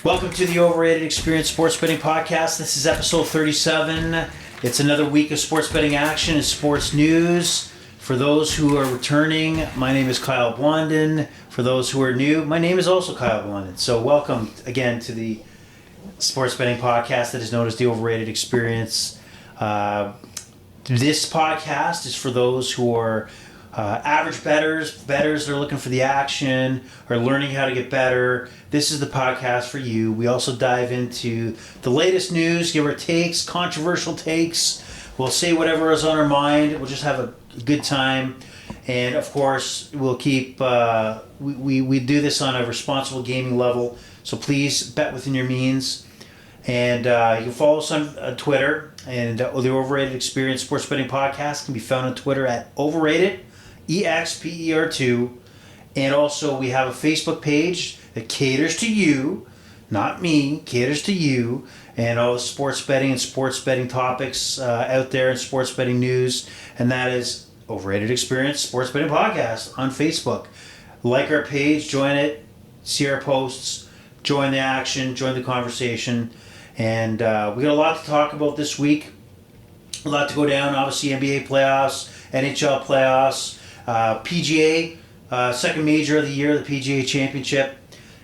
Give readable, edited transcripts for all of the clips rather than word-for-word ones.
Welcome to the Overrated Experience Sports Betting Podcast. This is episode 37. It's another week of sports betting action and sports news. For those who are returning, my name is Kyle Blondin. For those who are new, my name is also Kyle Blondin. So welcome again to the sports betting podcast that is known as the Overrated Experience. This podcast is for those who are average bettors that are looking for the action, or learning how to get better. This is the podcast for you. We also dive into the latest news, give our takes, controversial takes. We'll say whatever is on our mind. We'll just have a good time. And of course, we'll keep, we do this on a responsible gaming level. So please bet within your means. And you can follow us on Twitter. And the Overrated Experience Sports Betting Podcast can be found on Twitter at Overrated EXPER2, and also we have a Facebook page that caters to you, not me, caters to you, and all the sports betting and sports betting topics out there and sports betting news, and that is Overrated Experience Sports Betting Podcast on Facebook. Like our page, join it, see our posts, join the action, join the conversation, and we got a lot to talk about this week, a lot to go down. Obviously NBA playoffs, NHL playoffs, PGA, second major of the year, the PGA Championship.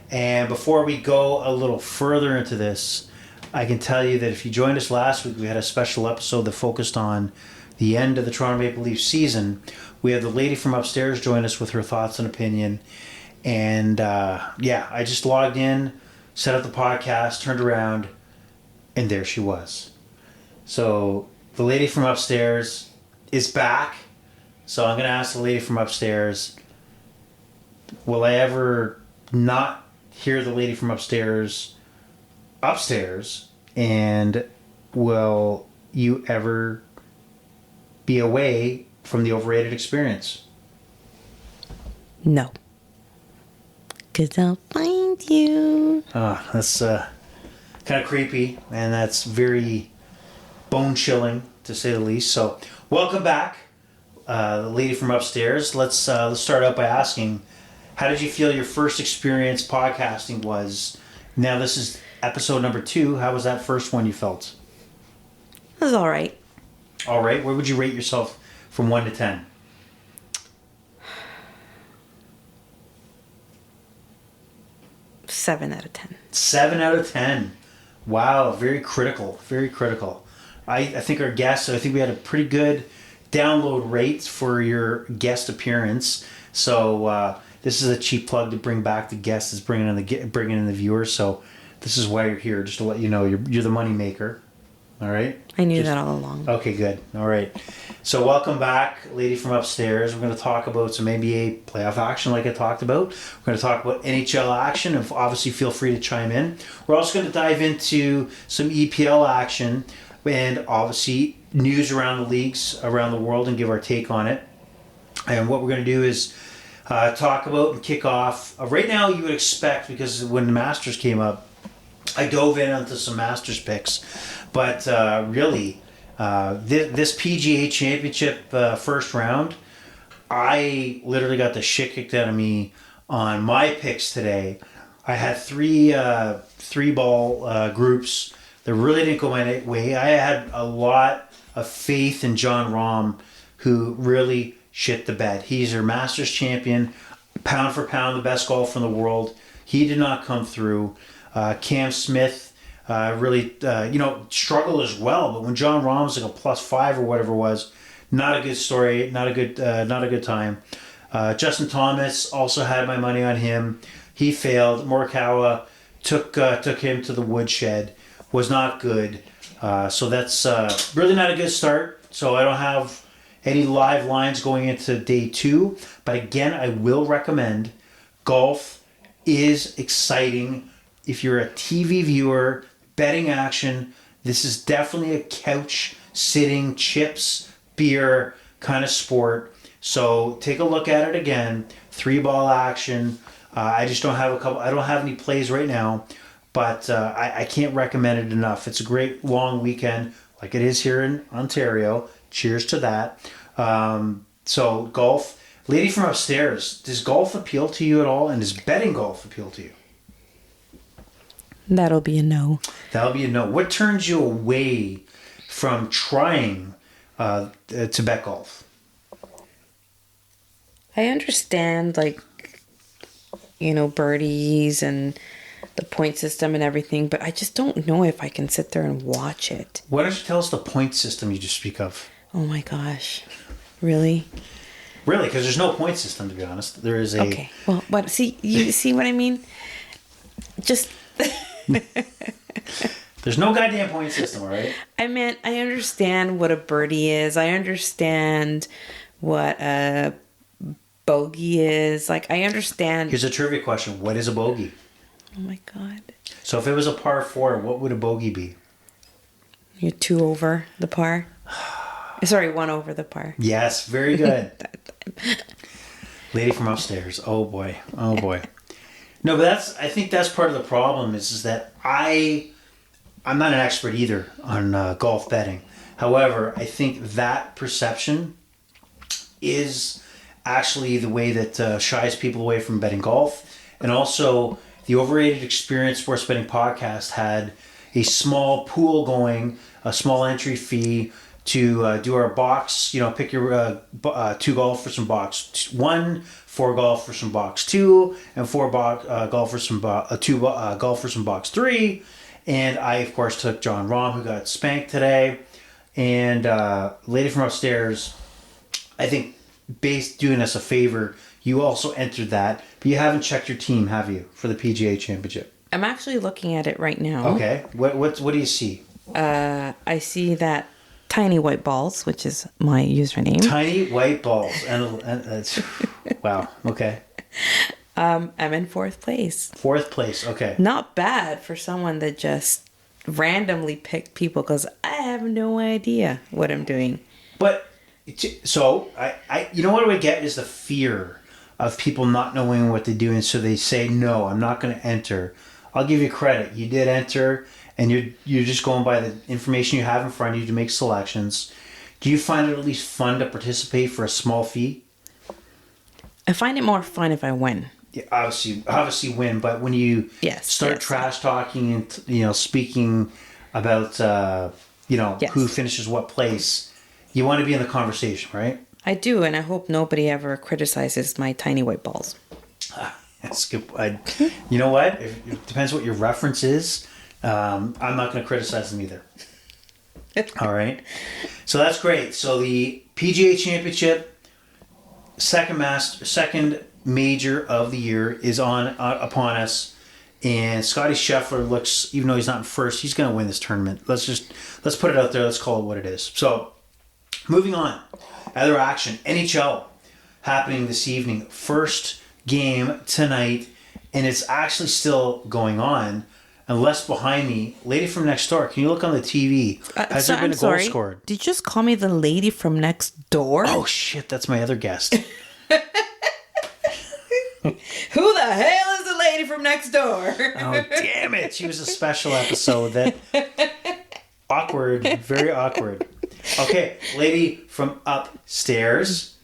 And before we go a little further into this, I can tell you that if you joined us last week, we had a special episode that focused on the end of the Toronto Maple Leafs season. We had the lady from upstairs join us with her thoughts and opinion. And I just logged in, set up the podcast, turned around, and there she was. So the lady from upstairs is back. So I'm going to ask the lady from upstairs, will I ever not hear the lady from upstairs, and will you ever be away from the Overrated Experience? No. Because I'll find you. That's kind of creepy, and that's very bone-chilling, to say the least. So welcome back. The lady from upstairs. Let's start out by asking, how did you feel your first experience podcasting was? Now this is episode number 2. How was that first one you felt? It was all right. All right. Where would you rate yourself from 1 to 10? 7 out of 10. 7 out of 10. Wow. Very critical. Very critical. I think our guests, I think we had a pretty good download rate for your guest appearance. So this is a cheap plug to bring back the guests, is bringing in the viewers. So this is why you're here, just to let you know you're the money maker. All right. I knew that all along. Okay, good. All right. So welcome back, lady from upstairs. We're going to talk about some NBA playoff action, like I talked about. We're going to talk about NHL action, and obviously feel free to chime in. We're also going to dive into some EPL action, and obviously news around the leagues around the world, and give our take on it. And what we're going to do is talk about and kick off. Right now, you would expect, because when the Masters came up, I dove in onto some Masters picks. But really, this PGA Championship first round, I literally got the shit kicked out of me on my picks today. I had three ball groups that really didn't go my way. I had a lot of faith in Jon Rahm, who really shit the bed. He's our Masters champion, pound for pound, the best golfer in the world. He did not come through. Cam Smith really struggled as well. But when Jon Rahm's like a +5 or whatever it was, not a good story, not a good time. Justin Thomas, also had my money on him. He failed. Morikawa took him to the woodshed. Was not good. So that's really not a good start. So I don't have any live lines going into day 2. But again, I will recommend golf is exciting. If you're a TV viewer, betting action, this is definitely a couch sitting, chips, beer kind of sport. So take a look at it again. 3-ball action. I just don't have I don't have any plays right now. But I can't recommend it enough. It's a great long weekend, like it is here in Ontario. Cheers to that. So golf. Lady from upstairs, does golf appeal to you at all? And does betting golf appeal to you? That'll be a no. That'll be a no. What turns you away from trying to bet golf? I understand, like, birdies and the point system and everything, but I just don't know if I can sit there and watch it. Why don't you tell us the point system you just speak of? Oh my gosh. Really? Really? Because there's no point system, to be honest. There is a... Okay. Well, but you see what I mean? Just... There's no goddamn point system, all right? I understand what a birdie is. I understand what a bogey is. Like, I understand... Here's a trivia question. What is a bogey? Oh my God. So if it was a par 4, what would a bogey be? You're 2 over the par. Sorry, 1 over the par. Yes, very good. Lady from upstairs. Oh boy. No, but I think that's part of the problem is that I'm not an expert either on golf betting. However, I think that perception is actually the way that shies people away from betting golf. And also, the Overrated Experience Sports Betting Podcast had a small pool going, a small entry fee to do our box, pick your 2 golfers from box 1, 4 golfers from box 2, and 4 golfers from 2 golfers from box 3. And I, of course, took John Rahm, who got spanked today. And Lady from Upstairs, I think, doing us a favor, you also entered that, but you haven't checked your team, have you, for the PGA Championship? I'm actually looking at it right now. Okay. What do you see? I see that Tiny White Balls, which is my username. Tiny White Balls. And that's... Wow. Okay. I'm in 4th place. 4th place. Okay. Not bad for someone that just randomly picked people because I have no idea what I'm doing. But... So, I you know what I get is the fear of people not knowing what to do, and so they say, no, I'm not going to enter. I'll give you credit. You did enter, and you're just going by the information you have in front of you to make selections. Do you find it at least fun to participate for a small fee? I find it more fun if I win. Yeah, obviously win, but when you start trash talking and speaking about who finishes what place, you want to be in the conversation, right? I do, and I hope nobody ever criticizes my Tiny White Balls. That's good. You know what? It depends what your reference is. I'm not going to criticize them either. All right. So that's great. So the PGA Championship, second major of the year, is upon us. And Scotty Scheffler looks, even though he's not in first, he's going to win this tournament. Let's put it out there. Let's call it what it is. So, moving on. Other action. NHL happening this evening. First game tonight. And it's actually still going on. Unless behind me, lady from next door, can you look on the TV? Has there been a goal scored? Did you just call me the lady from next door? Oh, shit. That's my other guest. Who the hell is the lady from next door? Oh, damn it. She was a special episode. Awkward. Very awkward. Okay, lady from upstairs.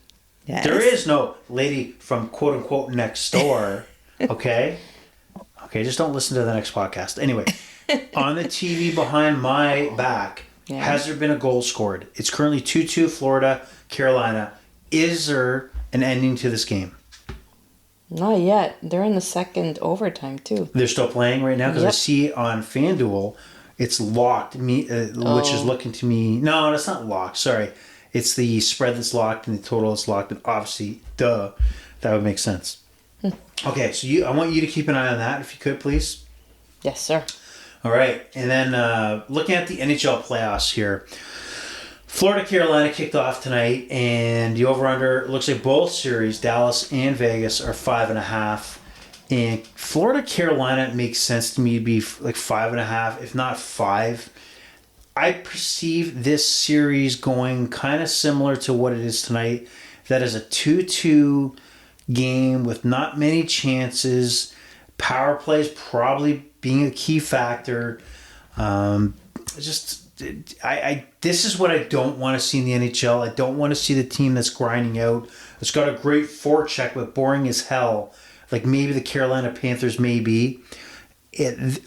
Yes. There is no lady from quote-unquote next door. Okay? Okay, just don't listen to the next podcast. Anyway, on the TV behind my back, has there been a goal scored? It's currently 2-2 Florida, Carolina. Is there an ending to this game? Not yet. They're in the second overtime, too. They're still playing right now? Because I see on FanDuel, it's locked, which is looking to me... No, it's not locked. Sorry. It's the spread that's locked and the total is locked. And obviously, that would make sense. Okay, so I want you to keep an eye on that, if you could, please. Yes, sir. All right. And then looking at the NHL playoffs here. Florida, Carolina kicked off tonight, and the over-under looks like both series, Dallas and Vegas, are 5.5. And Florida, Carolina makes sense to me to be like 5.5, if not 5. I perceive this series going kind of similar to what it is tonight. That is a 2-2 game with not many chances. Power plays probably being a key factor. This is what I don't want to see in the NHL. I don't want to see the team that's grinding out. It's got a great forecheck, but boring as hell. Like maybe the Carolina Panthers may be.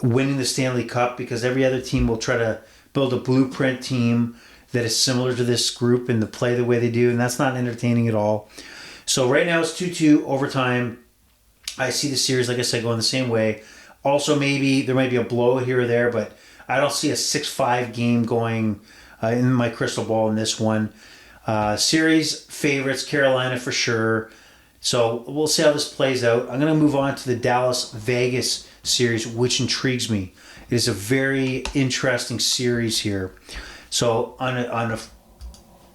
winning the Stanley Cup, because every other team will try to build a blueprint team that is similar to this group and to play the way they do, and that's not entertaining at all. So right now it's 2-2 overtime. I see the series, like I said, going the same way. Also, maybe there might be a blow here or there, but I don't see a 6-5 game going in my crystal ball in this one. Series favorites, Carolina for sure. So we'll see how this plays out. I'm going to move on to the Dallas-Vegas series, which intrigues me. It is a very interesting series here. So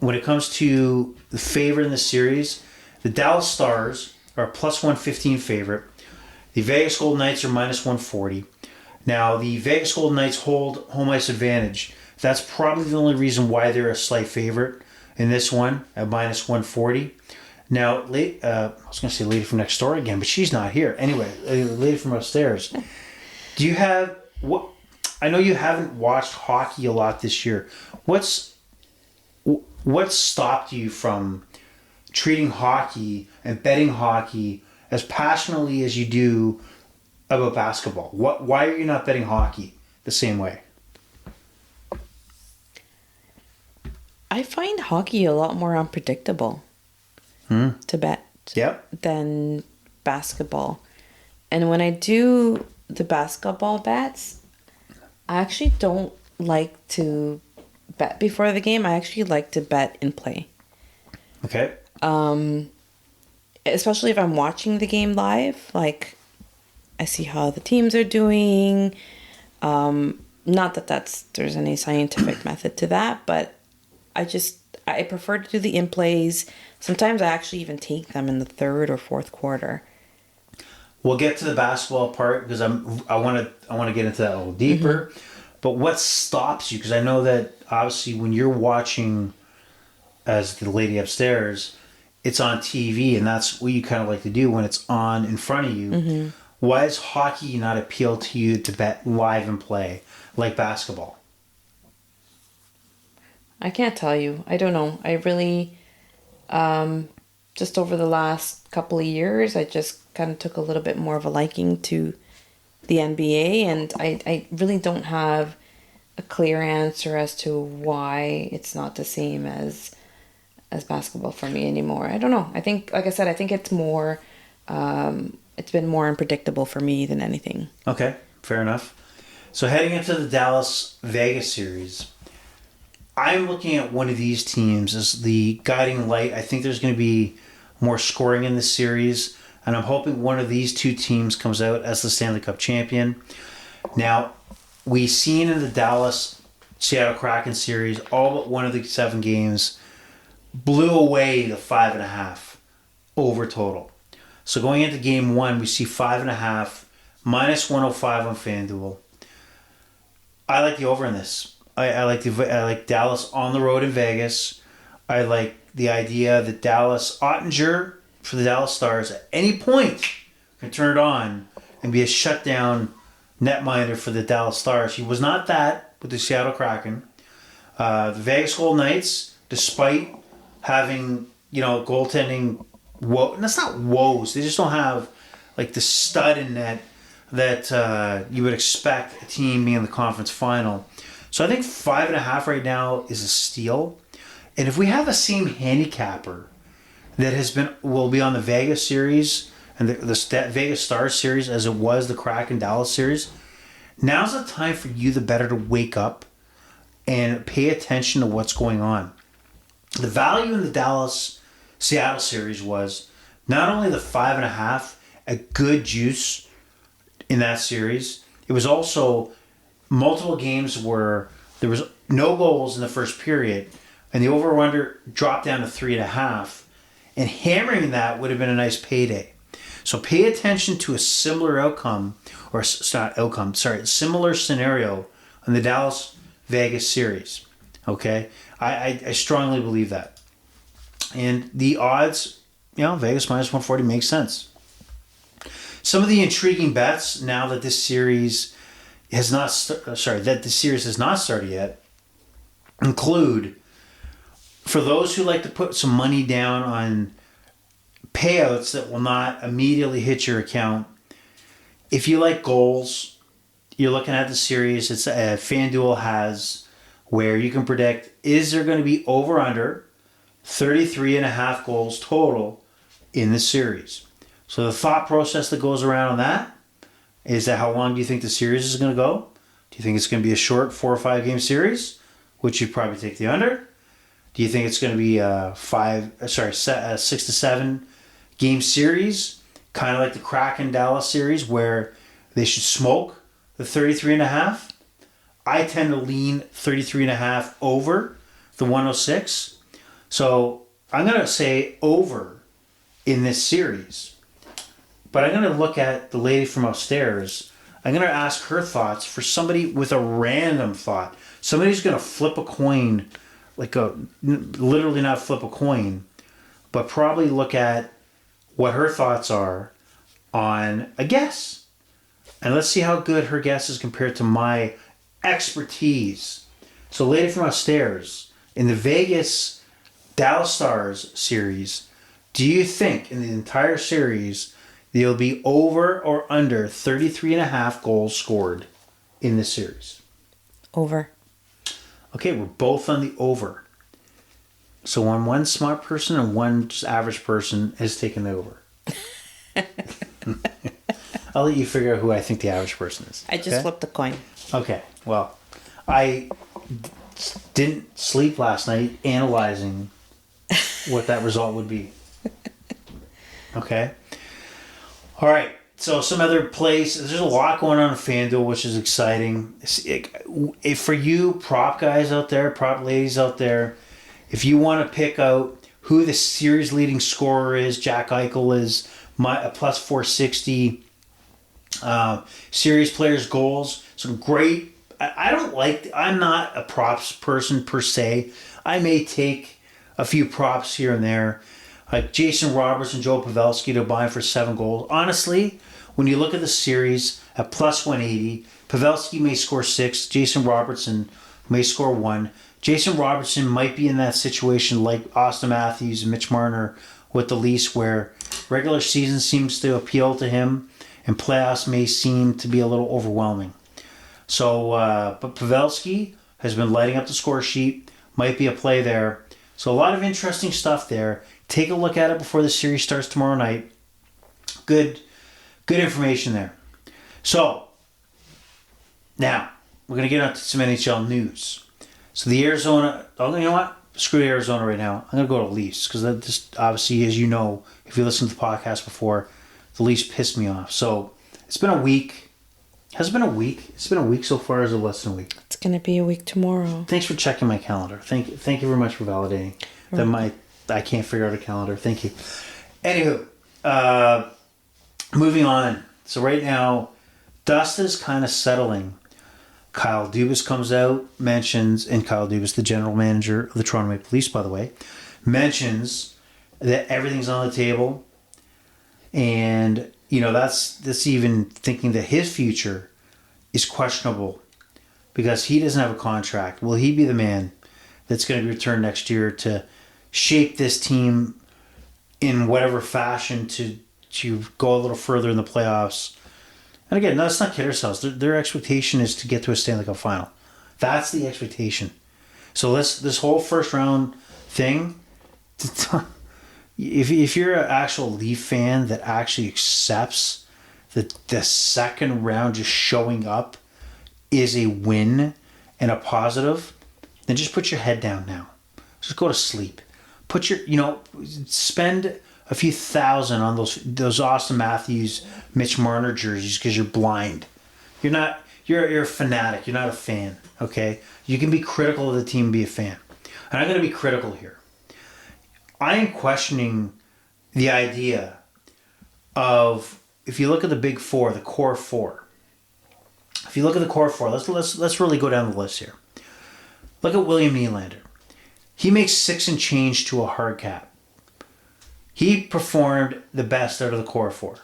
when it comes to the favorite in the series, the Dallas Stars are a plus 115 favorite. The Vegas Golden Knights are minus 140. Now, the Vegas Golden Knights hold home ice advantage. That's probably the only reason why they're a slight favorite in this one at minus 140. Now, I was going to say lady from next door again, but she's not here. Anyway, lady from upstairs. Do you have what? I know you haven't watched hockey a lot this year. What stopped you from treating hockey and betting hockey as passionately as you do about basketball? Why are you not betting hockey the same way? I find hockey a lot more unpredictable to bet than basketball. And when I do the basketball bets, I actually don't like to bet before the game. I actually like to bet in play. Okay. Especially if I'm watching the game live, like I see how the teams are doing. Not that there's any scientific method to that, but I prefer to do the in plays. Sometimes I actually even take them in the third or fourth quarter. We'll get to the basketball part because I want to get into that a little deeper. Mm-hmm. But what stops you? Because I know that obviously when you're watching as the lady upstairs, it's on TV, and that's what you kind of like to do when it's on in front of you. Mm-hmm. Why does hockey not appeal to you to bet live and play like basketball? I can't tell you. I don't know. I really, just over the last couple of years, I just kind of took a little bit more of a liking to the NBA, and I really don't have a clear answer as to why it's not the same as basketball for me anymore. I don't know. I think, like I said, I think it's more, it's been more unpredictable for me than anything. Okay, fair enough. So heading into the Dallas-Vegas series, I'm looking at one of these teams as the guiding light. I think there's going to be more scoring in this series, and I'm hoping one of these two teams comes out as the Stanley Cup champion. Now, we've seen in the Dallas-Seattle Kraken series, all but one of the 7 games blew away the 5.5 over total. So going into game 1, we see 5.5, minus 105 on FanDuel. I like the over in this. I like Dallas on the road in Vegas. I like the idea that Dallas Ottinger for the Dallas Stars at any point can turn it on and be a shutdown netminder for the Dallas Stars. He was not that with the Seattle Kraken. The Vegas Golden Knights, despite having goaltending that's not woes. They just don't have like the stud in net that you would expect a team being in the conference final. So I think 5.5 right now is a steal. And if we have the same handicapper that will be on the Vegas series and the Vegas Stars series as it was the Kraken Dallas series, now's the time for you, the bettor, to wake up and pay attention to what's going on. The value in the Dallas-Seattle series was not only the 5.5, a good juice in that series, it was also multiple games where there was no goals in the first period, and the over-under dropped down to 3.5, and hammering that would have been a nice payday. So pay attention to a similar similar scenario in the Dallas-Vegas series. Okay? I strongly believe that. And the odds, Vegas minus 140 makes sense. Some of the intriguing bets now that this series has not started yet include, for those who like to put some money down on payouts that will not immediately hit your account, if you like goals, you're looking at the series. It's FanDuel has where you can predict, is there going to be over under 33.5 goals total in the series? So the thought process that goes around on that is that how long do you think the series is going to go? Do you think it's going to be a short 4 or 5 game series, which you'd probably take the under? Do you think it's going to be a 6 to 7 game series, kind of like the Kraken Dallas series, where they should smoke the 33.5? I tend to lean 33.5 over the 106. So I'm going to say over in this series. But I'm going to look at the lady from upstairs. I'm going to ask her thoughts for somebody with a random thought. Somebody who's going to flip a coin, literally not flip a coin, but probably look at what her thoughts are on a guess. And let's see how good her guess is compared to my expertise. So lady from upstairs, in the Vegas Dallas Stars series, do you think in the entire series there'll be over or under 33.5 goals scored in this series? Over. Okay, we're both on the over. So one smart person and one just average person has taken the over. I'll let you figure out who I think the average person is. I just flipped the coin. Okay, well, I didn't sleep last night analyzing what that result would be. Okay. All right. So some other plays. There's a lot going on in FanDuel, which is exciting. If for you prop guys out there, prop ladies out there, if you want to pick out who the series leading scorer is, Jack Eichel is a plus 460. Series players goals. Some great. I'm not a props person per se. I may take a few props here and there. Like Jason Roberts and Joe Pavelski to buy for 7 goals. Honestly, when you look at the series at plus 180, Pavelski may score 6. Jason Robertson may score 1. Jason Robertson might be in that situation like Austin Matthews and Mitch Marner with the Leafs, where regular season seems to appeal to him and playoffs may seem to be a little overwhelming. So, but Pavelski has been lighting up the score sheet. Might be a play there. So a lot of interesting stuff there. Take a look at it before the series starts tomorrow night. Good information there. So, now, we're going to get on to some NHL news. So the Arizona, you know what? Screw Arizona right now. I'm going to go to Leafs because that just obviously, as you know, if you listened to the podcast before, the Leafs pissed me off. So it's been a week. Has it been a week? It's been a week so far, or is it less than a week? It's going to be a week tomorrow. Thanks for checking my calendar. Thank you very much for validating that I can't figure out a calendar. Thank you. Anywho, moving on. So right now, dust is kind of settling. Kyle Dubas comes out, mentions, and Kyle Dubas, the general manager of the Toronto Maple Leafs, by the way, mentions that everything's on the table. And, that's even thinking that his future is questionable because he doesn't have a contract. Will he be the man that's going to be returned next year to shape this team in whatever fashion to go a little further in the playoffs? And again, let's not kid ourselves. Their expectation is to get to a Stanley Cup final. That's the expectation. So this whole first round thing, if you're an actual Leaf fan that actually accepts that the second round just showing up is a win and a positive, then just put your head down now. Just go to sleep. Spend a few thousand on those Austin Matthews, Mitch Marner jerseys because you're blind. You're a fanatic. You're not a fan. Okay, you can be critical of the team and be a fan. And I'm going to be critical here. I am questioning the idea of, if you look at the big four, the core four. If you look at the core four, let's really go down the list here. Look at William Nylander. He makes 6 and change to a hard cap. He performed the best out of the core four.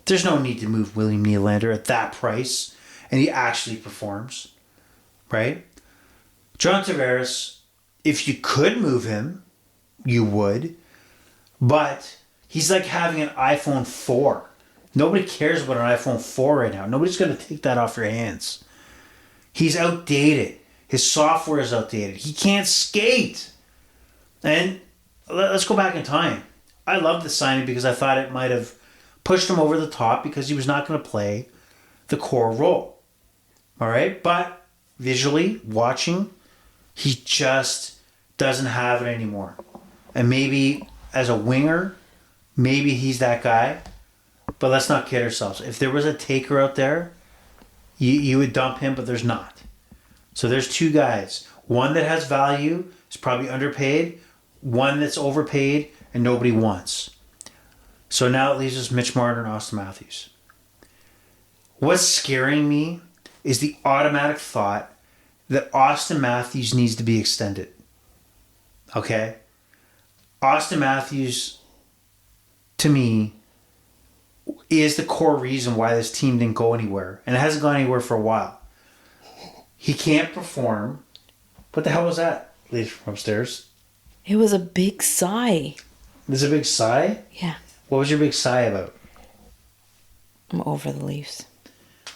There's no need to move William Nylander at that price, and he actually performs, right? John Tavares, if you could move him, you would, but he's like having an iPhone 4 Nobody cares about an iPhone 4 right now. Nobody's going to take that off your hands. He's outdated. His software is outdated. He can't skate. And let's go back in time. I loved the signing because I thought it might have pushed him over the top because he was not going to play the core role. All right? But visually, watching, he just doesn't have it anymore. And maybe as a winger, maybe he's that guy. But let's not kid ourselves. If there was a taker out there, you would dump him, but there's not. So there's two guys. One that has value, is probably underpaid. One that's overpaid and nobody wants. So now it leaves us Mitch Marner and Austin Matthews. What's scaring me is the automatic thought that Austin Matthews needs to be extended. Okay? Austin Matthews, to me, is the core reason why this team didn't go anywhere. And it hasn't gone anywhere for a while. He can't perform. What the hell was that, lady from upstairs? It was a big sigh. There's a big sigh? Yeah. What was your big sigh about? I'm over the Leafs.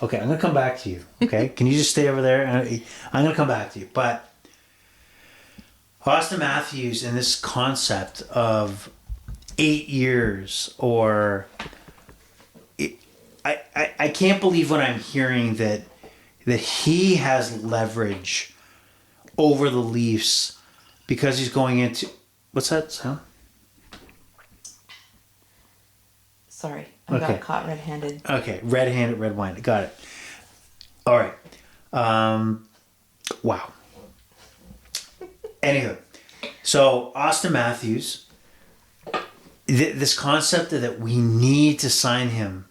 Okay, I'm going to come back to you. Okay? Can you just stay over there? I'm going to come back to you. But Austin Matthews and this concept of 8 years or... I can't believe when I'm hearing that he has leverage over the Leafs because he's going into... What's that sound? Sorry, I got caught red-handed. Okay, red-handed, red wine. Got it. All right. Wow. Anywho, so Austin Matthews, this concept that we need to sign him,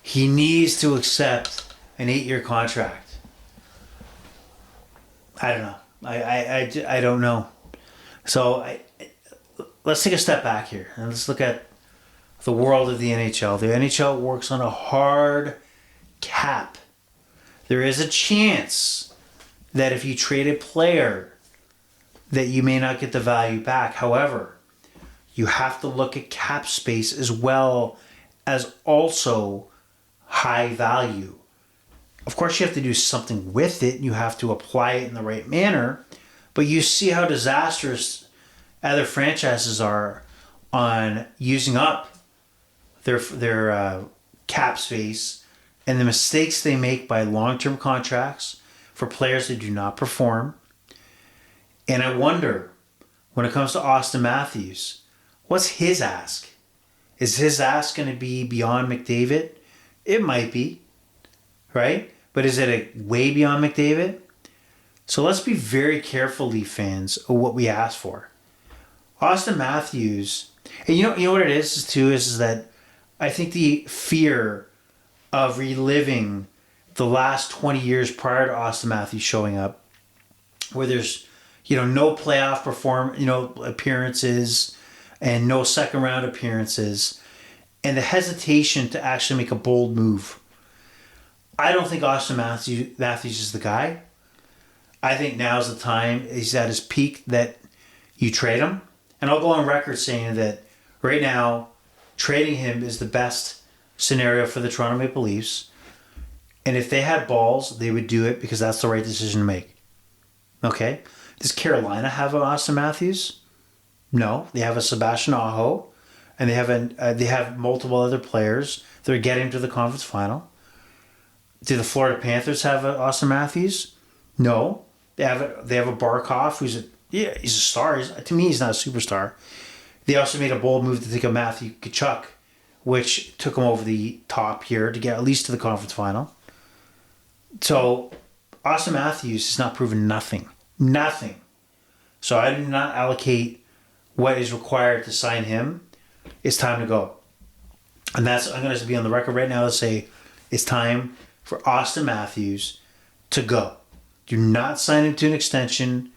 he needs to accept an 8-year contract. I don't know. I don't know. So let's take a step back here and let's look at the world of the NHL. The NHL works on a hard cap. There is a chance that if you trade a player that you may not get the value back. However, you have to look at cap space as well as also high value. Of course, you have to do something with it. You have to apply it in the right manner. But you see how disastrous other franchises are on using up their cap space and the mistakes they make by long-term contracts for players that do not perform. And I wonder, when it comes to Austin Matthews, what's his ask? Is his ask going to be beyond McDavid? It might be, right? But is it a way beyond McDavid? So let's be very careful, Leaf fans, of what we ask for. Austin Matthews, and you know what it is too, is that I think the fear of reliving the last 20 years prior to Austin Matthews showing up, where there's no playoff appearances and no second round appearances, and the hesitation to actually make a bold move. I don't think Austin Matthews is the guy. I think now's the time. He's at his peak that you trade him. And I'll go on record saying that right now, trading him is the best scenario for the Toronto Maple Leafs. And if they had balls, they would do it because that's the right decision to make. Okay? Does Carolina have an Austin Matthews? No. They have a Sebastian Aho. And they have multiple other players that are getting to the conference final. Do the Florida Panthers have an Austin Matthews? No. They have a Barkov who's he's a star. To me, he's not a superstar. They also made a bold move to take a Matthew Tkachuk, which took him over the top here to get at least to the conference final. So Austin Matthews has not proven nothing. Nothing. So I do not allocate what is required to sign him. It's time to go. And I'm going to be on the record right now to say it's time for Austin Matthews to go. Do not sign him to an extension.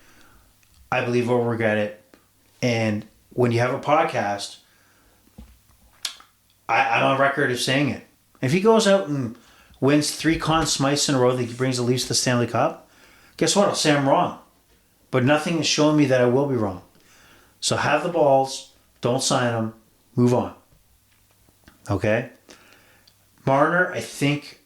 I believe we'll regret it. And when you have a podcast, I'm on record of saying it. If he goes out and wins 3 Conn Smythes in a row that he brings the Leafs to the Stanley Cup, guess what? I'll say I'm wrong. But nothing is showing me that I will be wrong. So have the balls. Don't sign him. Move on. Okay? Marner, I think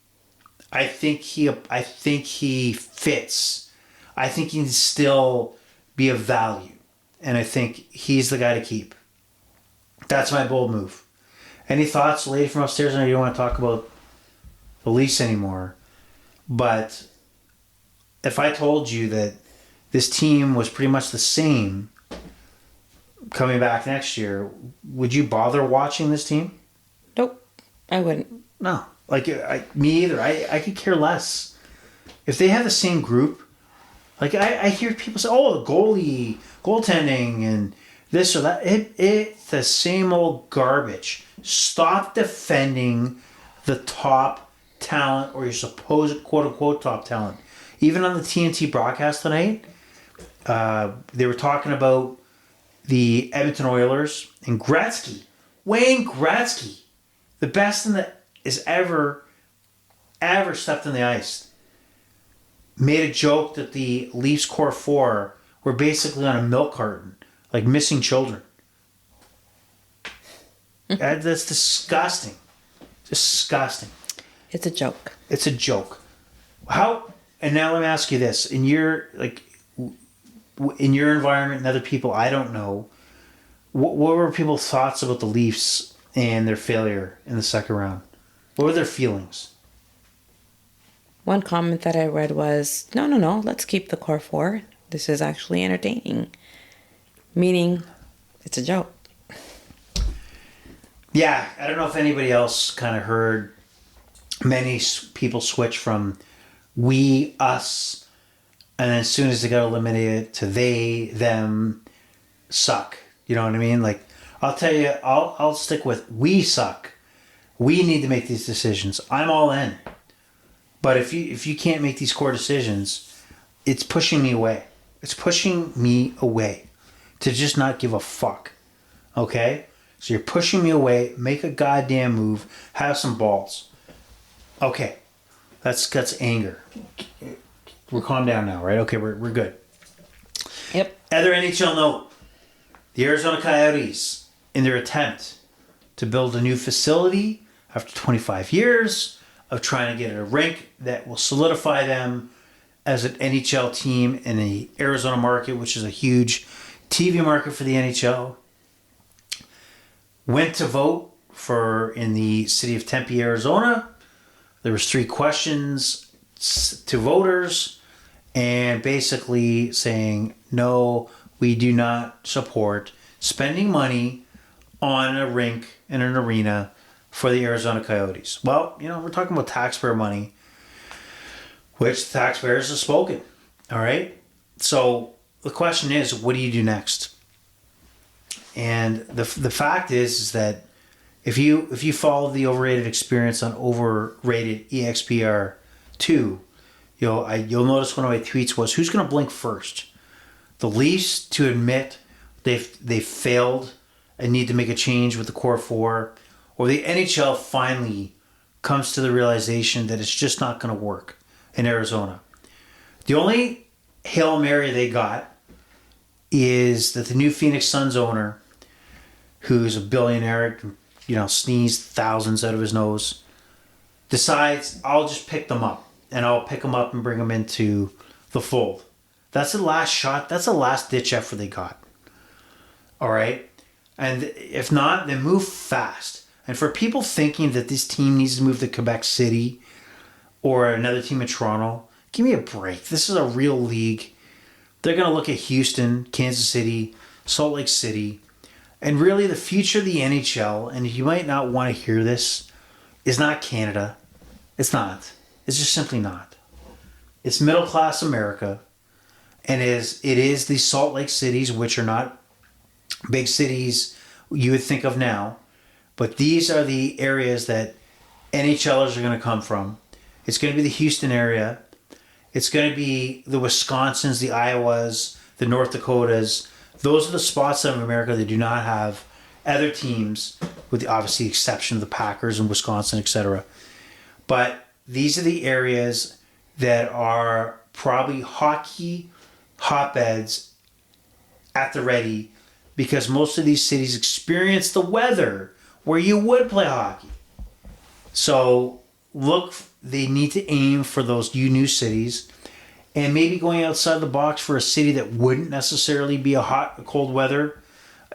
he fits. I think he can still be of value. And I think he's the guy to keep. That's my bold move. Any thoughts, lady from upstairs? I know you don't want to talk about the Leafs anymore. But if I told you that this team was pretty much the same coming back next year, would you bother watching this team? Nope, I wouldn't. No. Me either. I could care less. If they have the same group, I hear people say, oh, the goaltending, and this or that. It's the same old garbage. Stop defending the top talent or your supposed quote-unquote top talent. Even on the TNT broadcast tonight, they were talking about the Edmonton Oilers and Gretzky. Wayne Gretzky. The best is ever stepped on the ice. Made a joke that the Leafs core four were basically on a milk carton, like missing children. That's disgusting. Disgusting. It's a joke. It's a joke. How? And now let me ask you this: in your environment and other people, I don't know. What were people's thoughts about the Leafs and their failure in the second round? What were their feelings? One comment that I read was, no, let's keep the core four. This is actually entertaining. Meaning, it's a joke. Yeah, I don't know if anybody else kind of heard many people switch from we, us, and then as soon as they got eliminated to they, them, suck. You know what I mean? I'll tell you, I'll stick with we suck. We need to make these decisions. I'm all in. But if you can't make these core decisions, it's pushing me away. It's pushing me away to just not give a fuck. Okay? So you're pushing me away. Make a goddamn move. Have some balls. Okay. That's anger. We're calm down now, right? Okay, we're good. Yep. Other NHL note. The Arizona Coyotes, in their attempt to build a new facility after 25 years of trying to get a rink that will solidify them as an NHL team in the Arizona market, which is a huge TV market for the NHL, went to vote in the city of Tempe, Arizona. There was 3 questions to voters and basically saying, no, we do not support spending money on a rink and an arena for the Arizona Coyotes. Well, we're talking about taxpayer money, which the taxpayers have spoken. All right? So the question is, what do you do next? And the fact is that if you follow the overrated experience on overrated EXPR2, you'll notice one of my tweets was, who's going to blink first? The Leafs to admit they've failed and need to make a change with the core four, or the NHL finally comes to the realization that it's just not going to work in Arizona. The only Hail Mary they got is that the new Phoenix Suns owner, who's a billionaire, sneezed thousands out of his nose, decides, I'll just pick them up. And I'll pick them up and bring them into the fold. That's the last shot. That's the last ditch effort they got. All right? And if not, then move fast. And for people thinking that this team needs to move to Quebec City or another team in Toronto, give me a break. This is a real league. They're going to look at Houston, Kansas City, Salt Lake City. And really the future of the NHL, and you might not want to hear this, is not Canada. It's not. It's just simply not. It's middle-class America. And it is the Salt Lake cities, which are not big cities you would think of now. But these are the areas that NHLers are going to come from. It's going to be the Houston area. It's going to be the Wisconsins, the Iowas, the North Dakotas. Those are the spots of America that do not have other teams, with the obviously exception of the Packers and Wisconsin, etc. But these are the areas that are probably hockey hotbeds at the ready, because most of these cities experience the weather where you would play hockey. So they need to aim for those new cities, and maybe going outside the box for a city that wouldn't necessarily be a cold weather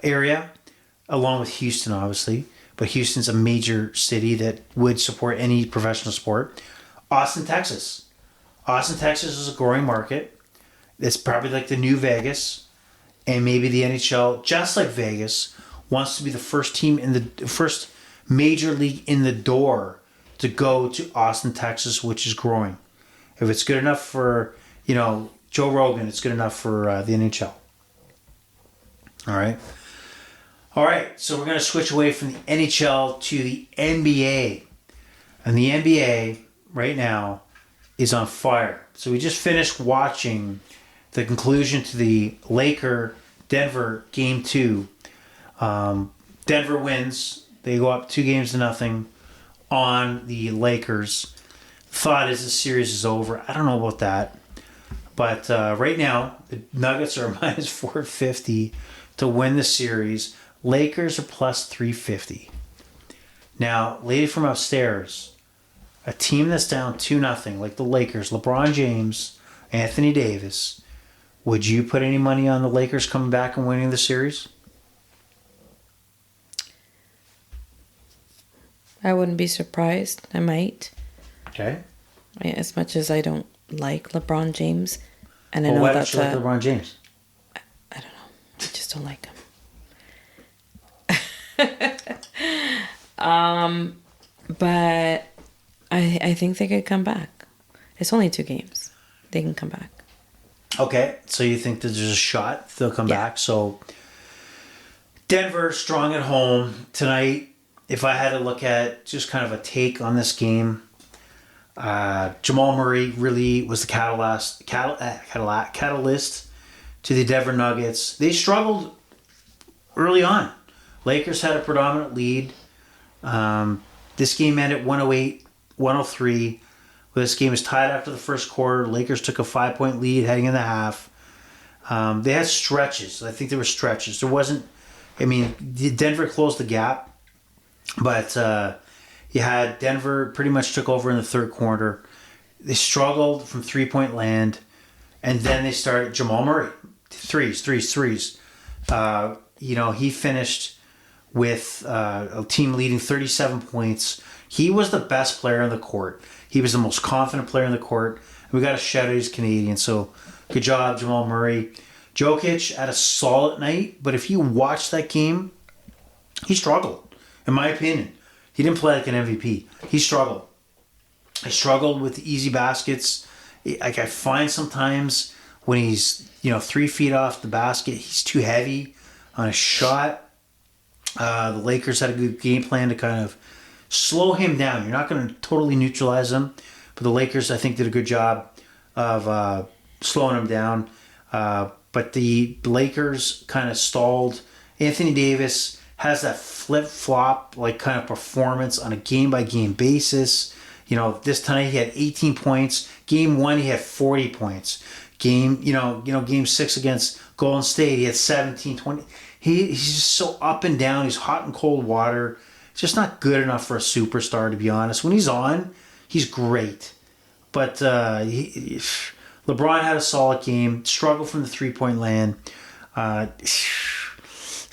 area, along with Houston, obviously. But Houston's a major city that would support any professional sport. Austin, Texas. Austin, Texas is a growing market. It's probably like the new Vegas, and maybe the NHL, just like Vegas, wants to be the first major league in the door to go to Austin, Texas, which is growing. If it's good enough for Joe Rogan, it's good enough for the NHL. All right. So we're going to switch away from the NHL to the NBA, and the NBA right now is on fire. So we just finished watching the conclusion to the Denver Game 2. Denver wins. They go up 2-0 on the Lakers. Thought is the series is over. I don't know about that. But right now, the Nuggets are minus 450 to win the series. Lakers are plus 350. Now, lady from upstairs, a team that's down 2-0, like the Lakers, LeBron James, Anthony Davis, would you put any money on the Lakers coming back and winning the series? I wouldn't be surprised. I might. Okay. As much as I don't like LeBron James, and I know why that's don't you like LeBron James? I don't know. I just don't like him. But I think they could come back. It's only 2 games. They can come back. Okay, so you think that there's a shot they'll come back. So Denver strong at home tonight. If I had to look at just kind of a take on this game, Jamal Murray really was the catalyst to the Denver Nuggets. They struggled early on. Lakers had a predominant lead. This game ended 108-103. This game was tied after the first quarter. Lakers took a 5-point lead heading in the half. They had stretches. I think there were stretches. Denver closed the gap. But you had Denver pretty much took over in the third quarter. They struggled from 3-point land. And then they started Jamal Murray. Threes. He finished with a team leading 37 points. He was the best player on the court. He was the most confident player on the court. And we got to shout out he's Canadian. So good job, Jamal Murray. Jokic had a solid night. But if you watch that game, he struggled. In my opinion, he didn't play like an MVP. He struggled. He struggled with the easy baskets. Like I find sometimes when he's 3 feet off the basket, he's too heavy on a shot. The Lakers had a good game plan to kind of slow him down. You're not going to totally neutralize him, but the Lakers I think did a good job of slowing him down. But the Lakers kind of stalled. Anthony Davis has that flip-flop like kind of performance on a game-by-game basis. This tonight he had 18 points. Game 1 he had 40 points. Game 6 against Golden State he had 17, 20. He's just so up and down. He's hot and cold water. It's just not good enough for a superstar, to be honest. When he's on, he's great. But LeBron had a solid game. Struggled from the 3-point land.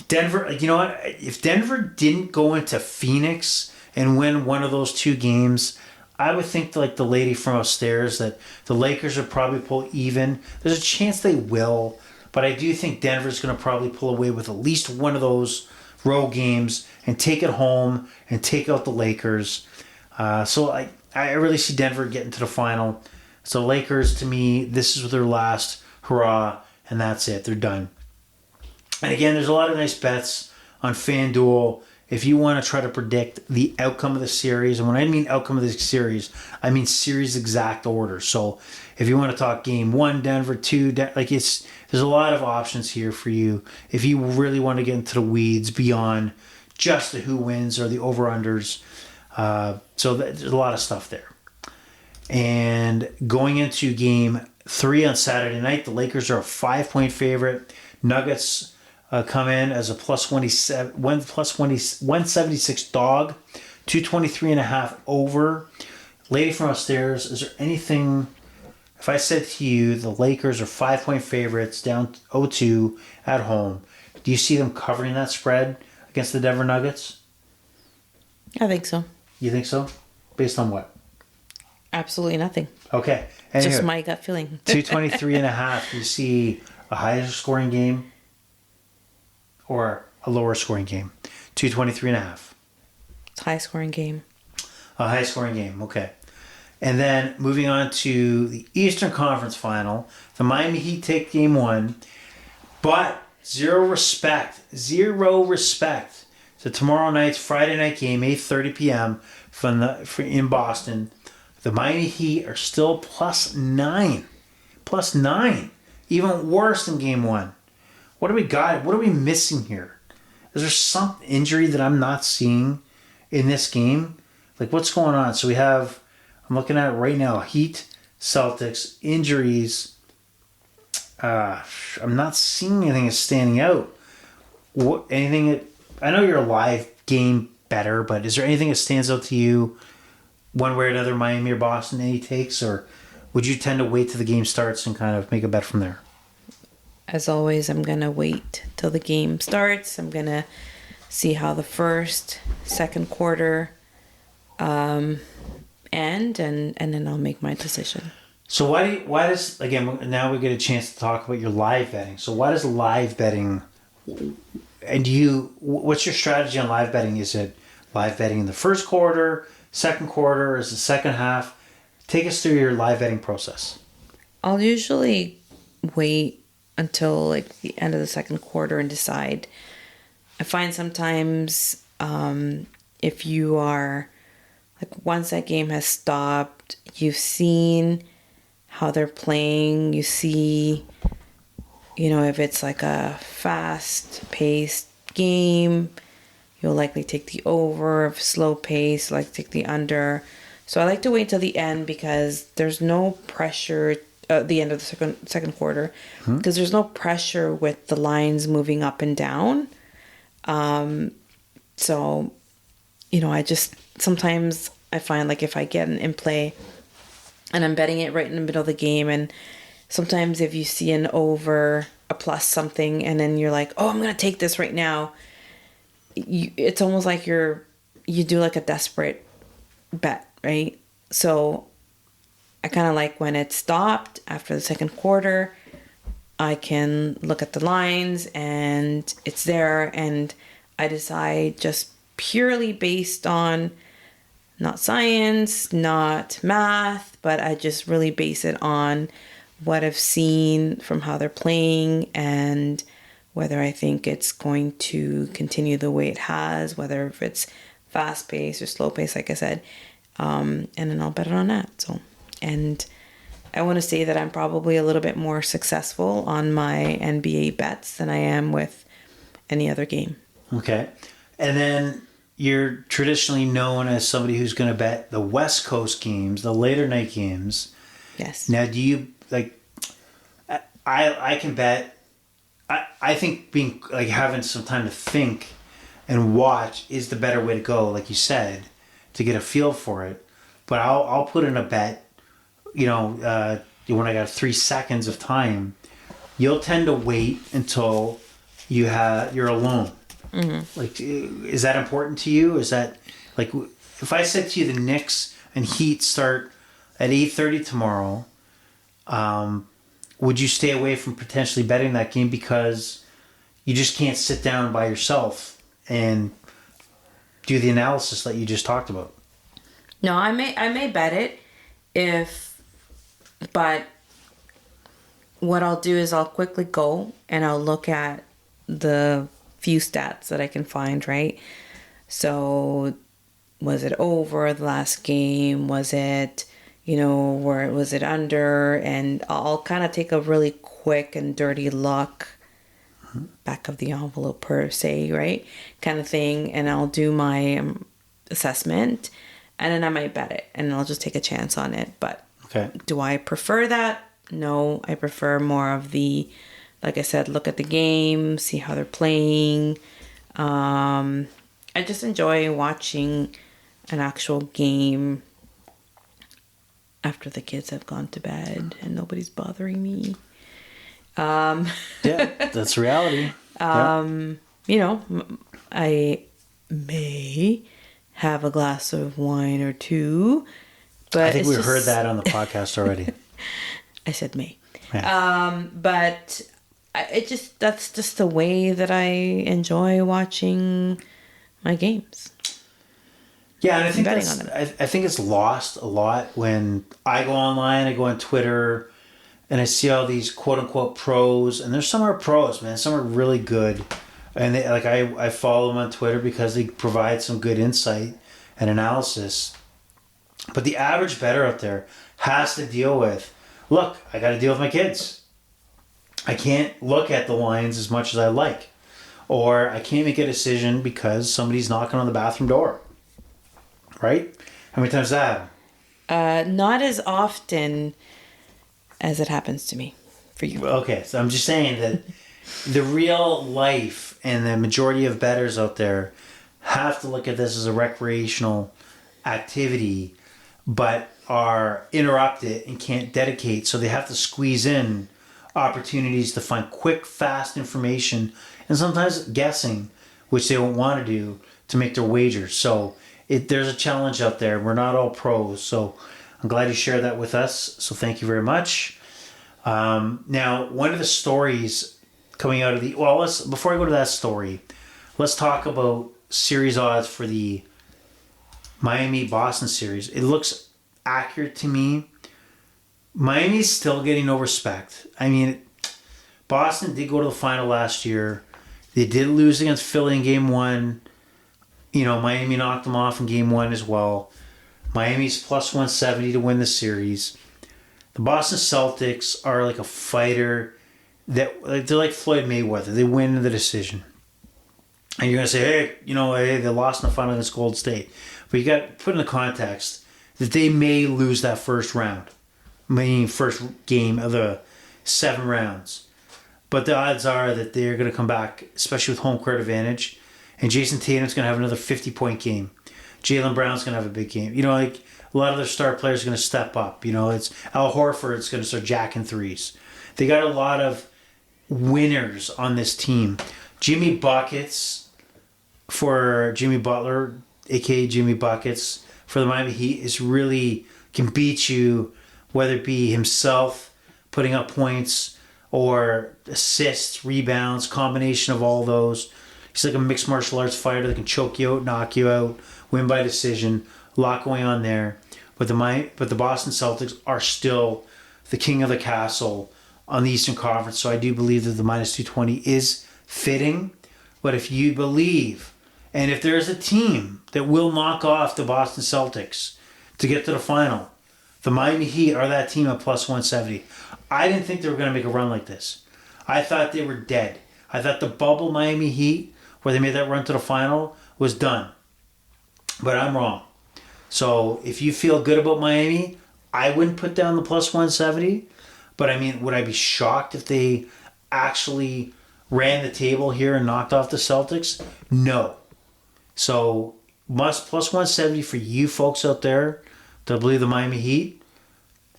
Denver, you know what? If Denver didn't go into Phoenix and win one of those 2 games, I would think like the lady from upstairs that the Lakers would probably pull even. There's a chance they will, but I do think Denver's going to probably pull away with at least one of those road games and take it home and take out the Lakers. So I really see Denver getting to the final. So Lakers, to me, this is their last hurrah, and that's it. They're done. And again, there's a lot of nice bets on FanDuel. If you want to try to predict the outcome of the series, and when I mean outcome of the series, I mean series exact order. So if you want to talk game 1, Denver, 2, there's a lot of options here for you. If you really want to get into the weeds beyond just the who wins or the over-unders. So there's a lot of stuff there. And going into game 3 on Saturday night, the Lakers are a 5-point favorite. Nuggets come in as a plus 176 dog 223.5 over. Lady from upstairs, is there anything... If I said to you the Lakers are 5-point favorites down 0-2 at home, do you see them covering that spread against the Denver Nuggets? I think so. You think so? Based on what? Absolutely nothing. Okay. And Just here, my gut feeling. 223.5. You see a higher scoring game or a lower scoring game? 223.5. It's a high scoring game. A high scoring game. Okay. And then moving on to the Eastern Conference Final, the Miami Heat take game 1, but zero respect to tomorrow night's Friday night game, 8:30 p.m. in Boston. The Miami Heat are still +9, even worse than game 1. What do we got? What are we missing here? Is there some injury that I'm not seeing in this game? Like, what's going on? So we have. I'm looking at it right now. Heat, Celtics, injuries. I'm not seeing anything that's standing out. I know you're a live game better, but is there anything that stands out to you one way or another, Miami or Boston, any takes? Or would you tend to wait till the game starts and kind of make a bet from there? As always, I'm going to wait till the game starts. I'm going to see how the first, second quarter end, and then I'll make my decision. So why does, again, now we get a chance to talk about your live betting. So why does live betting, and what's your strategy on live betting? Is it live betting in the first quarter, second quarter, is it second half? Take us through your live betting process. I'll usually wait until like the end of the second quarter and decide. I find sometimes if you are, like, once that game has stopped, you've seen how they're playing, you see, if it's like a fast-paced game, you'll likely take the over. If slow pace, like take the under. So I like to wait till the end because there's no pressure at the end of the second quarter, because there's no pressure with the lines moving up and down. So, I just, sometimes I find like if I get an in play and I'm betting it right in the middle of the game, and sometimes if you see an over, a plus something, and then you're like, oh, I'm going to take this right now. It's almost like you do like a desperate bet, right? So I kind of like when it stopped after the second quarter, I can look at the lines and it's there, and I decide just purely based on not science, not math, but I just really base it on what I've seen from how they're playing and whether I think it's going to continue the way it has, whether if it's fast paced or slow paced, like I said, and then I'll bet it on that. So, and I want to say that I'm probably a little bit more successful on my NBA bets than I am with any other game. Okay. And then you're traditionally known as somebody who's going to bet the West Coast games, the later night games. Yes. Now, do you, like, I can bet, I think being, like, having some time to think and watch is the better way to go, like you said, to get a feel for it. But I'll put in a bet, when I got 3 seconds of time. You'll tend to wait until you're alone. Mm-hmm. Like, is that important to you? Is that, like, if I said to you the Knicks and Heat start at 8:30 tomorrow, would you stay away from potentially betting that game because you just can't sit down by yourself and do the analysis that you just talked about? No, I may bet it but what I'll do is I'll quickly go and I'll look at the few stats that I can find, right? So was it over the last game? Was it, where was it under? And I'll kind of take a really quick and dirty look, back of the envelope per se, right? Kind of thing. And I'll do my assessment, and then I might bet it and I'll just take a chance on it. But okay. Do I prefer that? No, I prefer more of the, like I said, look at the game, see how they're playing. I just enjoy watching an actual game after the kids have gone to bed and nobody's bothering me. Yeah, that's reality. You know, I may have a glass of wine or two, but I think we heard that on the podcast already. I said may. Yeah. But that's just the way that I enjoy watching my games. Yeah, and I think betting on them. I think it's lost a lot when I go online, I go on Twitter, and I see all these quote unquote pros, and there's some are pros, man. Some are really good, and they, like I follow them on Twitter because they provide some good insight and analysis. But the average bettor out there has to deal with, look, I got to deal with my kids. I can't look at the lines as much as I like, or I can't make a decision because somebody's knocking on the bathroom door. Right? How many times is that? Not as often as it happens to me for you. Okay, so I'm just saying that the real life and the majority of bettors out there have to look at this as a recreational activity, but are interrupted and can't dedicate, so they have to squeeze in opportunities to find quick, fast information and sometimes guessing, which they won't want to do, to make their wagers. So there's a challenge out there. We're not all pros, so I'm glad you shared that with us. So thank you very much. Now, one of the stories coming out of before I go to that story, let's talk about series odds for the Miami-Boston series. It looks accurate to me. Miami's still getting no respect. I mean, Boston did go to the final last year. They did lose against Philly in game 1. You know, Miami knocked them off in game 1 as well. Miami's plus 170 to win the series. The Boston Celtics are like a fighter that, like, they're like Floyd Mayweather. They win in the decision. And you're going to say, hey, they lost in the final against Golden State. But you got to put in the context that they may lose that first round. Meaning first game of the 7 rounds. But the odds are that they're going to come back, especially with home court advantage. And Jason Tatum's going to have another 50-point game. Jaylen Brown's going to have a big game. You know, like a lot of their star players are going to step up. You know, it's Al Horford's going to start jacking threes. They got a lot of winners on this team. Jimmy Buckets for Jimmy Butler, a.k.a. Jimmy Buckets, for the Miami Heat is really can beat you, whether it be himself putting up points or assists, rebounds, combination of all those. He's like a mixed martial arts fighter that can choke you out, knock you out, win by decision. A lot going on there. But the Boston Celtics are still the king of the castle on the Eastern Conference. So I do believe that the minus 220 is fitting. But if you believe, and if there's a team that will knock off the Boston Celtics to get to the final, the Miami Heat are that team at plus 170. I didn't think they were going to make a run like this. I thought they were dead. I thought the bubble Miami Heat, where they made that run to the final, was done. But I'm wrong. So if you feel good about Miami, I wouldn't put down the plus 170. But I mean, would I be shocked if they actually ran the table here and knocked off the Celtics? No. So plus 170 for you folks out there that believe the Miami Heat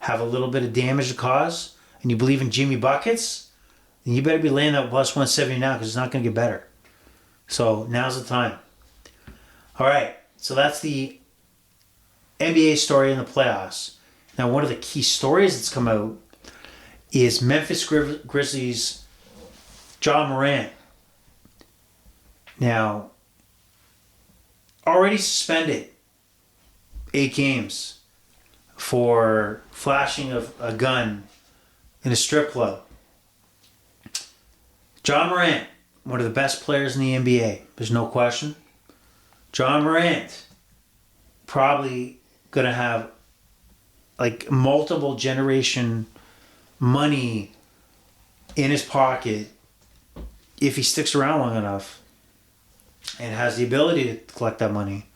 have a little bit of damage to cause, and you believe in Jimmy Buckets, then you better be laying that plus 170 now, because it's not going to get better. So now's the time. All right, so that's the NBA story in the playoffs. Now, one of the key stories that's come out is Memphis Grizzlies' Ja Morant. Now, already suspended 8 games for flashing of a gun in a strip club. Ja Morant, one of the best players in the NBA. There's no question. Ja Morant, probably going to have like multiple generation money in his pocket if he sticks around long enough and has the ability to collect that money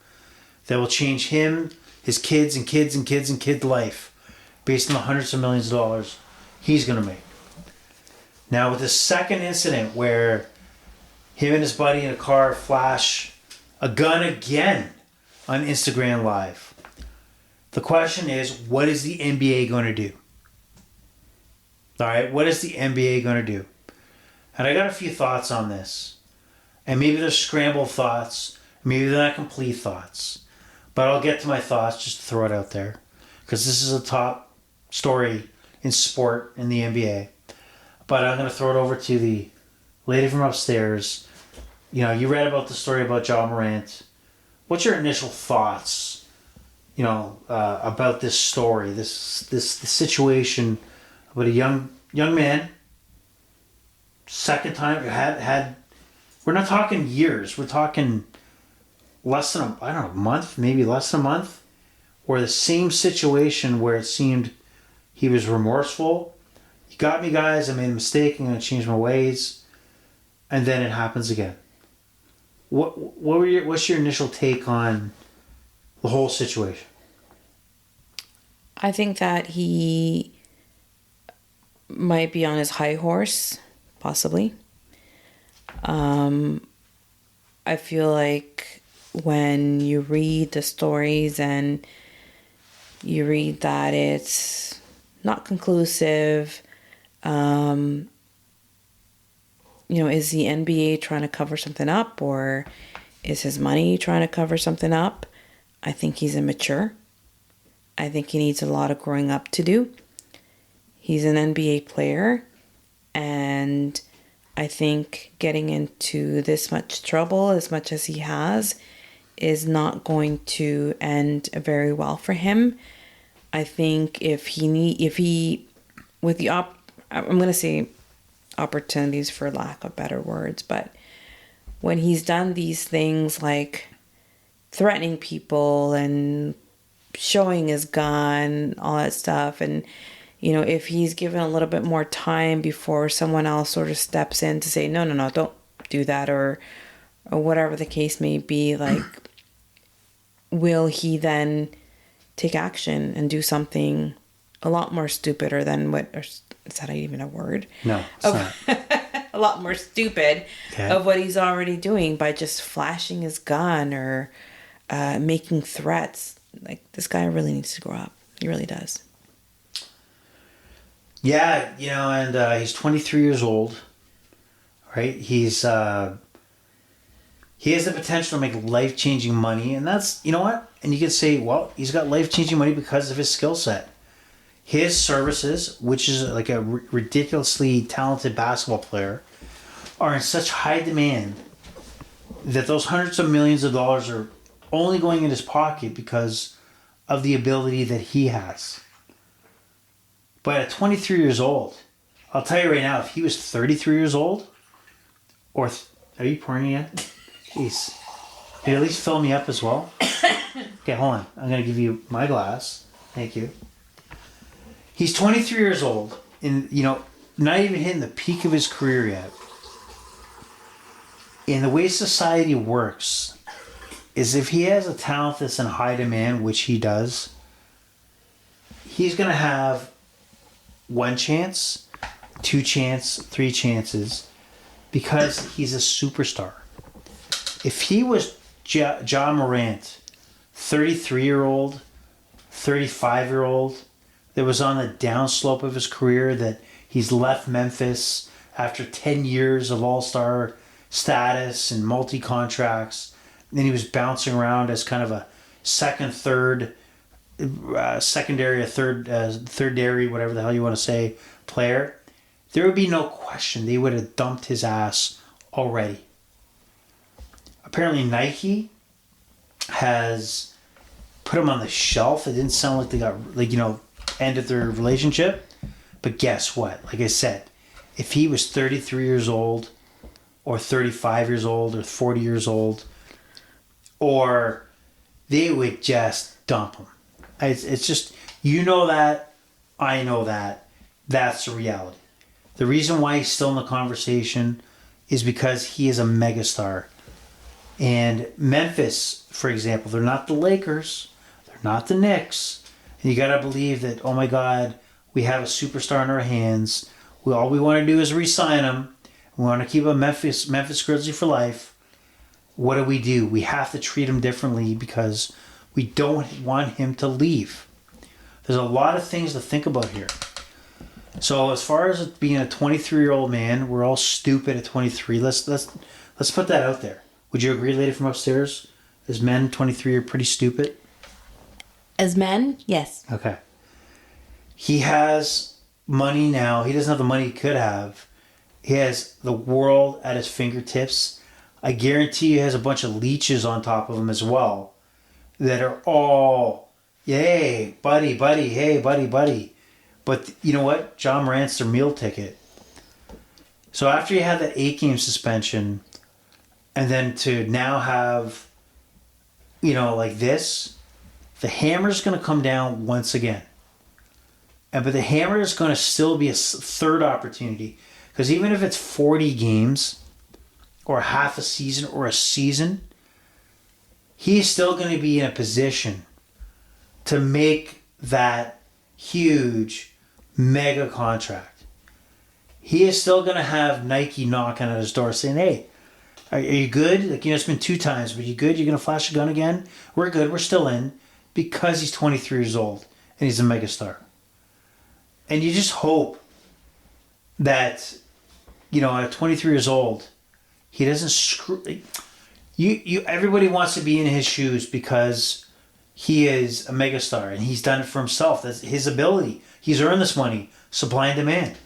that will change him, his kids and kids and kids and kids' life based on the hundreds of millions of dollars he's going to make. Now, with the second incident where him and his buddy in a car flash a gun again, on Instagram Live. The question is, what is the NBA going to do? All right, what is the NBA going to do? And I got a few thoughts on this. And maybe they're scrambled thoughts. Maybe they're not complete thoughts. But I'll get to my thoughts just to throw it out there. Because this is a top story in sport in the NBA. But I'm going to throw it over to the lady from upstairs. You know, you read about the story about Ja Morant. What's your initial thoughts, about this story, this situation about a young man, second time, had we're not talking years, we're talking less than a month, maybe less than a month, or the same situation where it seemed he was remorseful. You got me, guys, I made a mistake, I'm going to change my ways, and then it happens again. What's your initial take on the whole situation? I think that he might be on his high horse, possibly. I feel like when you read the stories and you read that it's not conclusive, is the NBA trying to cover something up, or is his money trying to cover something up? I think he's immature. I think he needs a lot of growing up to do. He's an NBA player, and I think getting into this much trouble, as much as he has, is not going to end very well for him. I think I'm going to say opportunities for lack of better words, but when he's done these things like threatening people and showing his gun, all that stuff, and if he's given a little bit more time before someone else sort of steps in to say no, don't do that, or whatever the case may be, like, will he then take action and do something a lot more stupider than is that even a word? No, it's not. A lot more stupid of what he's already doing by just flashing his gun or making threats. Like, this guy really needs to grow up. He really does. Yeah, and he's 23 years old, right? He has the potential to make life-changing money, and that's, you know what? And you could say, well, he's got life-changing money because of his skill set. His services, which is like a ridiculously talented basketball player, are in such high demand that those hundreds of millions of dollars are only going in his pocket because of the ability that he has. But at 23 years old, I'll tell you right now, if he was 33 years old, are you pouring yet? Jeez. Can you at least fill me up as well? Okay, hold on. I'm going to give you my glass. Thank you. He's 23 years old and, not even hitting the peak of his career yet. And the way society works is if he has a talent that's in high demand, which he does, he's going to have one chance, two chances, three chances, because he's a superstar. If he was Ja Morant, 33-year-old, 35-year-old, that was on the downslope of his career, that he's left Memphis after 10 years of all-star status and multi-contracts, and then he was bouncing around as kind of a thirdary, whatever the hell you want to say, player, there would be no question they would have dumped his ass already. Apparently Nike has put him on the shelf. It didn't sound like they got, ended their relationship. But guess what? Like I said, if he was 33 years old or 35 years old or 40 years old, or they would just dump him. It's just, that, I know that, that's the reality. The reason why he's still in the conversation is because he is a megastar. And Memphis, for example, they're not the Lakers, they're not the Knicks. And you got to believe that, oh my God, we have a superstar in our hands. All we want to do is re-sign him. We want to keep a Memphis Grizzly for life. what do? We have to treat him differently because we don't want him to leave. There's a lot of things to think about here. So as far as being a 23-year-old man, we're all stupid at 23. Let's put that out there. Would you agree, lady from upstairs? As men, 23 are pretty stupid? As men, yes. Okay. He has money now. He doesn't have the money he could have. He has the world at his fingertips. I guarantee he has a bunch of leeches on top of him as well that are all, yay, buddy, hey, buddy. But you know what? John Morant's their meal ticket. So after you had that 8-game suspension, and then to now have, like this, the hammer's going to come down once again. But the hammer is going to still be a third opportunity. Because even if it's 40 games, or half a season, or a season, he's still going to be in a position to make that huge, mega contract. He is still going to have Nike knocking at his door saying, hey, are you good? Like, it's been 2 times, but you good? You're going to flash a gun again? We're good. We're still in. Because he's 23 years old and he's a megastar. And you just hope that, at 23 years old, he doesn't screw... Everybody wants to be in his shoes because he is a megastar and he's done it for himself. That's his ability. He's earned this money. Supply and demand.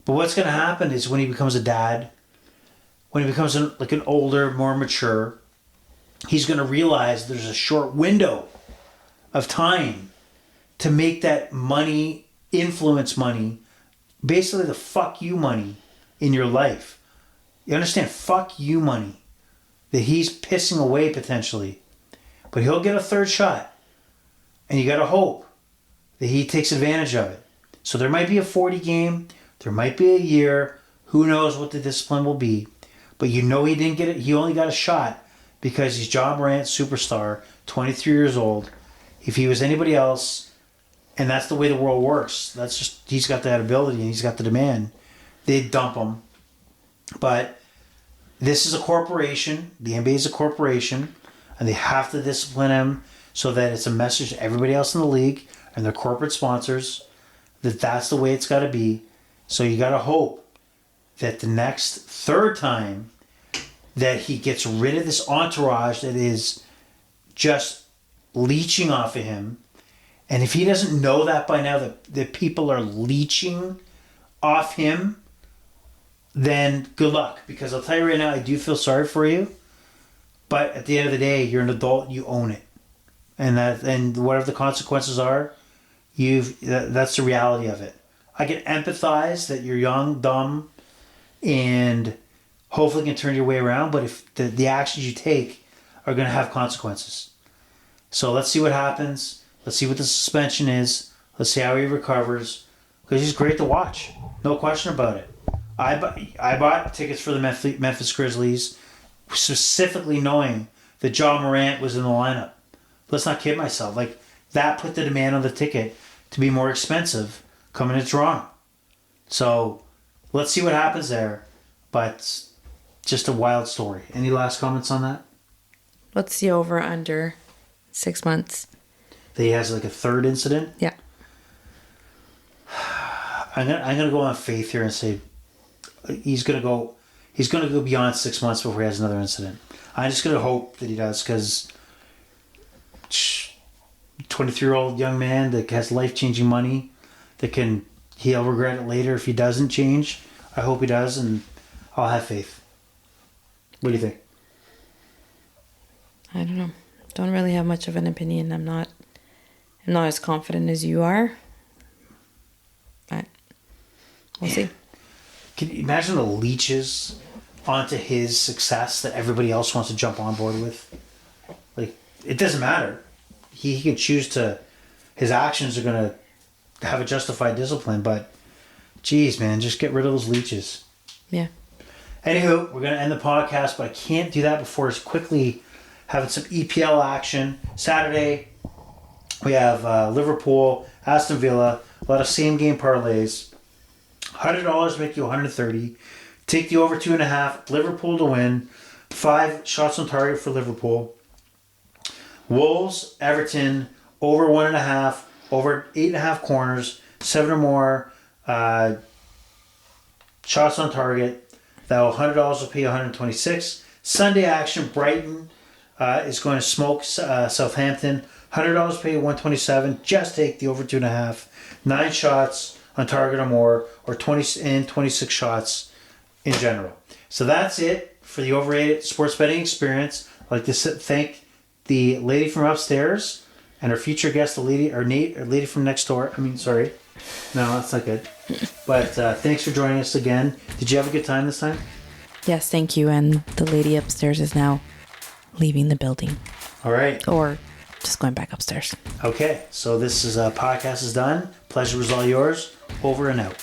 But what's going to happen is when he becomes a dad, when he becomes an older, more mature, he's going to realize there's a short window of time to make that money, influence money, basically the fuck you money in your life. You understand? Fuck you money that he's pissing away potentially. But he'll get a third shot. And you got to hope that he takes advantage of it. So there might be a 40 game. There might be a year. Who knows what the discipline will be. But he didn't get it. He only got a shot because he's John Morant, superstar, 23 years old. If he was anybody else, and that's the way the world works, that's just, he's got that ability and he's got the demand, they'd dump him. But this is a corporation. The NBA is a corporation, and they have to discipline him so that it's a message to everybody else in the league and their corporate sponsors that that's the way it's got to be. So you got to hope that the next third time that he gets rid of this entourage that is just leeching off of him. And if he doesn't know that by now, that people are leeching off him, then good luck. Because I'll tell you right now, I do feel sorry for you. But at the end of the day, you're an adult, you own it. And whatever the consequences are, that's the reality of it. I can empathize that you're young, dumb, and hopefully can turn your way around. But if the actions you take are going to have consequences. So let's see what happens. Let's see what the suspension is. Let's see how he recovers. Because he's great to watch. No question about it. I bought tickets for the Memphis Grizzlies specifically knowing that John Morant was in the lineup. Let's not kid myself. Like, that put the demand on the ticket to be more expensive coming to Toronto. So let's see what happens there. But just a wild story. Any last comments on that? What's the over under 6 months? That he has like a third incident? Yeah. I'm gonna go on faith here and say he's gonna go beyond 6 months before he has another incident. I'm just gonna hope that he does, because 23-year-old young man that has life-changing money he'll regret it later if he doesn't change. I hope he does, and I'll have faith. What do you think? I don't know. Don't really have much of an opinion. I'm not as confident as you are. But we'll see. Can you imagine the leeches onto his success that everybody else wants to jump on board with? Like, it doesn't matter. He can choose to... His actions are going to have a justified discipline, but geez, man, just get rid of those leeches. Yeah. Anywho, we're going to end the podcast, but I can't do that before it's quickly having some EPL action. Saturday, we have Liverpool, Aston Villa, a lot of same-game parlays. $100 make you $130. Take the over 2.5. Liverpool to win. 5 shots on target for Liverpool. Wolves, Everton, over 1.5, over 8.5 corners, 7 or more shots on target. That $100 will pay 126. Sunday action, Brighton is going to smoke Southampton. $100 pay 127. Just take the over 2.5. 9 shots on target or more, or 26 shots in general. So that's it for the overrated sports betting experience. I'd like to thank the lady from upstairs and our future guest, the lady from next door. Sorry. No, that's not good. But thanks for joining us again. Did you have a good time this time? Yes, thank you. And the lady upstairs is now leaving the building. All right. Or just going back upstairs. Okay. So this is podcast is done. Pleasure was all yours. Over and out.